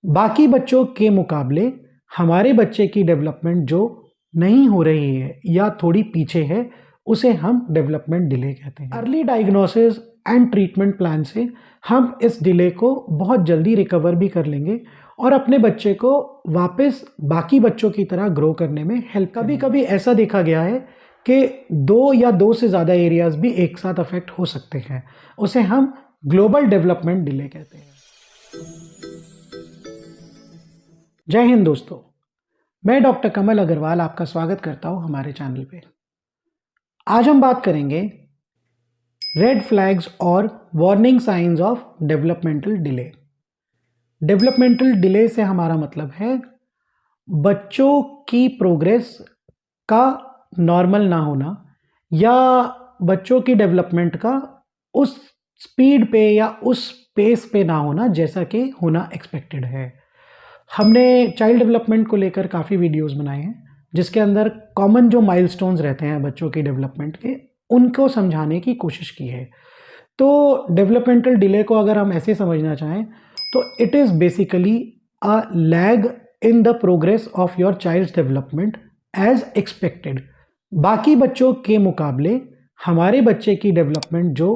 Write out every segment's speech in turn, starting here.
बाकी बच्चों के मुकाबले हमारे बच्चे की डेवलपमेंट जो नहीं हो रही है या थोड़ी पीछे है, उसे हम डेवलपमेंट डिले कहते हैं। Early diagnosis and treatment plan से हम इस डिले को बहुत जल्दी रिकवर भी कर लेंगे और अपने बच्चे को वापस बाकी बच्चों की तरह ग्रो करने में हेल्प। कभी कभी ऐसा देखा गया है कि 2 या 2 से ज़्यादा एरियाज भी एक साथ अफेक्ट हो सकते हैं, उसे हम ग्लोबल डेवलपमेंट डिले कहते हैं। जय हिंद दोस्तों, मैं डॉक्टर कमल अग्रवाल आपका स्वागत करता हूं हमारे चैनल पे। आज हम बात करेंगे रेड फ्लैग्स और warning science of developmental delay. Developmental delay से हमारा मतलब है बच्चों की प्रोग्रेस का नॉर्मल ना होना या बच्चों की डेवलपमेंट का उस स्पीड पे या उस पेस पे ना होना जैसा कि होना एक्सपेक्टेड है। हमने चाइल्ड डेवलपमेंट को लेकर काफ़ी वीडियोस बनाए हैं, जिसके अंदर कॉमन जो माइलस्टोन्स रहते हैं बच्चों की डेवलपमेंट के, उनको समझाने की कोशिश की है। तो डेवलपमेंटल डिले को अगर हम ऐसे समझना चाहें तो it is basically a lag in the progress of your child's development as expected. बाकी बच्चों के मुकाबले हमारे बच्चे की डेवलपमेंट जो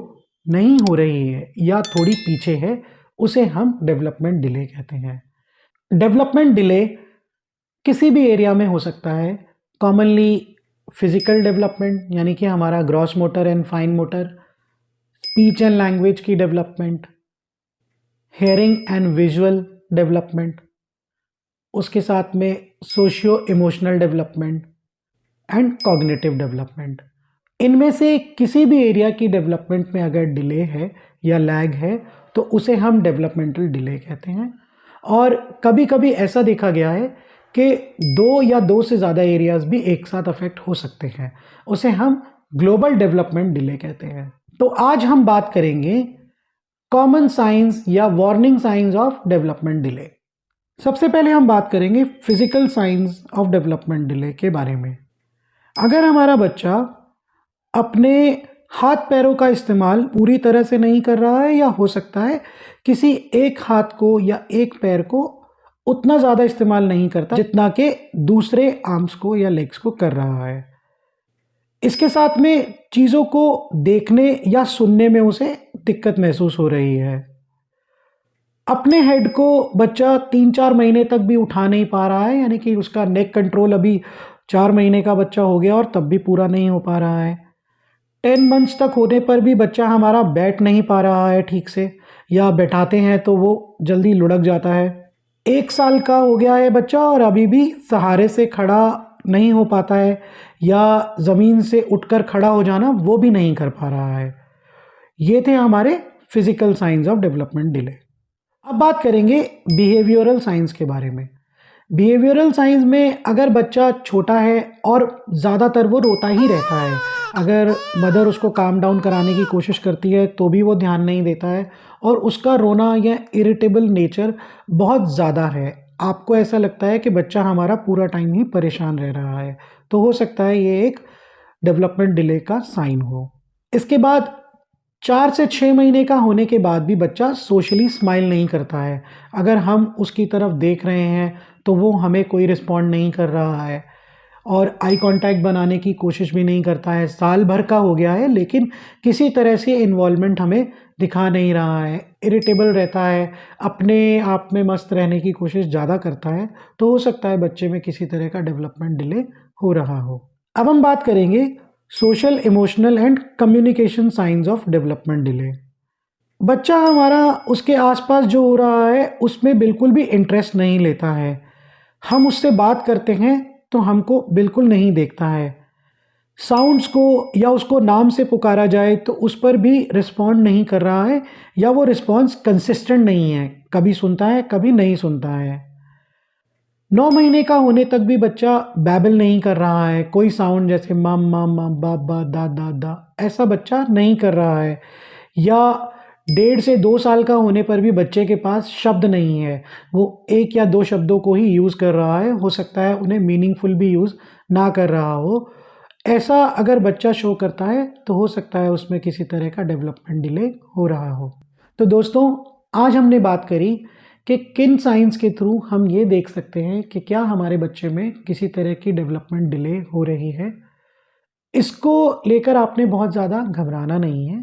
नहीं हो रही है या थोड़ी पीछे है, उसे हम डेवलपमेंट डिले कहते हैं। डेवलपमेंट डिले किसी भी एरिया में हो सकता है। कॉमनली फिजिकल डेवलपमेंट यानी कि हमारा gross motor and fine motor, speech and language की development, hearing and visual development, उसके साथ में socio emotional development and cognitive development. इनमें से किसी भी एरिया की डेवलपमेंट में अगर डिले है या लैग है तो उसे हम डेवलपमेंटल डिले कहते हैं। और कभी कभी ऐसा देखा गया है कि 2 या 2 से ज़्यादा एरियाज भी एक साथ अफेक्ट हो सकते हैं, उसे हम ग्लोबल डेवलपमेंट डिले कहते हैं। तो आज हम बात करेंगे कॉमन साइंस या warning science of development delay. सबसे पहले हम बात करेंगे physical science of development delay के बारे में। अगर हमारा बच्चा अपने हाथ पैरों का इस्तेमाल पूरी तरह से नहीं कर रहा है या हो सकता है किसी एक हाथ को या एक पैर को उतना ज़्यादा इस्तेमाल नहीं करता जितना कि दूसरे आर्म्स को या लेग्स को कर रहा है, इसके साथ में चीज़ों को देखने या सुनने में उसे दिक्कत महसूस हो रही है, अपने हेड को बच्चा 3-4 महीने तक भी उठा नहीं पा रहा है, यानी कि उसका नेक कंट्रोल अभी 4 महीने का बच्चा हो गया और तब भी पूरा नहीं हो पा रहा है। 10 मंथ्स तक होने पर भी बच्चा हमारा बैठ नहीं पा रहा है ठीक से, या बैठाते हैं तो वो जल्दी लुढ़क जाता है। 1 साल का हो गया है बच्चा और अभी भी सहारे से खड़ा नहीं हो पाता है या ज़मीन से उठकर खड़ा हो जाना वो भी नहीं कर पा रहा है। ये थे हमारे physical science of development delay. अब बात करेंगे बिहेवियरल साइंस के बारे में। बिहेवियरल साइंस में अगर बच्चा छोटा है और ज़्यादातर वो रोता ही रहता है, अगर मदर उसको काम डाउन कराने की कोशिश करती है तो भी वो ध्यान नहीं देता है और उसका रोना या इरिटेबल नेचर बहुत ज़्यादा है, आपको ऐसा लगता है कि बच्चा हमारा पूरा टाइम ही परेशान रह रहा है, तो हो सकता है ये एक डेवलपमेंट डिले का साइन हो। इसके बाद 4 से 6 महीने का होने के बाद भी बच्चा सोशली स्माइल नहीं करता है। अगर हम उसकी तरफ देख रहे हैं तो वो हमें कोई रिस्पॉन्ड नहीं कर रहा है और आई कांटेक्ट बनाने की कोशिश भी नहीं करता है। साल भर का हो गया है लेकिन किसी तरह से इन्वॉल्वमेंट हमें दिखा नहीं रहा है, इरिटेबल रहता है, अपने आप में मस्त रहने की कोशिश ज़्यादा करता है, तो हो सकता है बच्चे में किसी तरह का डेवलपमेंट डिले हो रहा हो। अब हम बात करेंगे social emotional and communication science of development delay. बच्चा हमारा उसके आसपास जो हो रहा है उसमें बिल्कुल भी इंटरेस्ट नहीं लेता है, हम उससे बात करते हैं तो हमको बिल्कुल नहीं देखता है, साउंड्स को या उसको नाम से पुकारा जाए तो उस पर भी रिस्पॉन्ड नहीं कर रहा है या वो रिस्पॉन्स कंसिस्टेंट नहीं है, कभी सुनता है कभी नहीं सुनता है। 9 महीने का होने तक भी बच्चा बैबल नहीं कर रहा है, कोई साउंड जैसे माम माम माम बा बा दा दा दा ऐसा बच्चा नहीं कर रहा है, या 1.5 से 2 साल का होने पर भी बच्चे के पास शब्द नहीं है, वो 1 या 2 शब्दों को ही यूज़ कर रहा है, हो सकता है उन्हें मीनिंगफुल भी यूज़ ना कर रहा हो। ऐसा अगर बच्चा शो करता है तो हो सकता है उसमें किसी तरह का डेवलपमेंट डिले हो रहा हो। तो दोस्तों, आज हमने बात करी कि किन साइंस के थ्रू हम ये देख सकते हैं कि क्या हमारे बच्चे में किसी तरह की डेवलपमेंट डिले हो रही है। इसको लेकर आपने बहुत ज़्यादा घबराना नहीं है,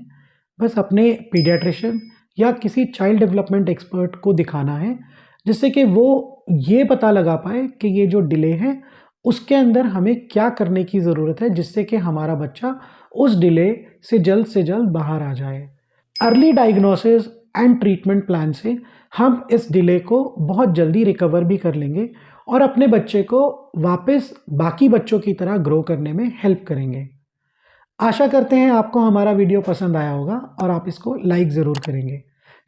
बस अपने पीडियाट्रिशियन या किसी चाइल्ड डेवलपमेंट एक्सपर्ट को दिखाना है, जिससे कि वो ये पता लगा पाए कि ये जो डिले है, उसके अंदर हमें क्या करने की ज़रूरत है, जिससे कि हमारा बच्चा उस डिले से जल्द बाहर आ जाए। Early diagnosis and treatment plan से हम इस डिले को बहुत जल्दी रिकवर भी कर लेंगे और अपने बच्चे को वापस बाकी बच्चों की तरह ग्रो करने में हेल्प करेंगे। आशा करते हैं आपको हमारा वीडियो पसंद आया होगा और आप इसको लाइक ज़रूर करेंगे।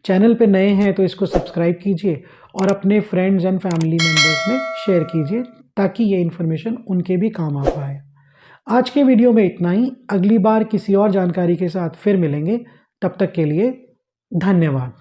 चैनल पे नए हैं तो इसको सब्सक्राइब कीजिए और अपने फ्रेंड्स एंड फैमिली मेम्बर्स में शेयर कीजिए, ताकि ये इन्फॉर्मेशन उनके भी काम आ पाए। आज के वीडियो में इतना ही। अगली बार किसी और जानकारी के साथ फिर मिलेंगे। तब तक के लिए धन्यवाद।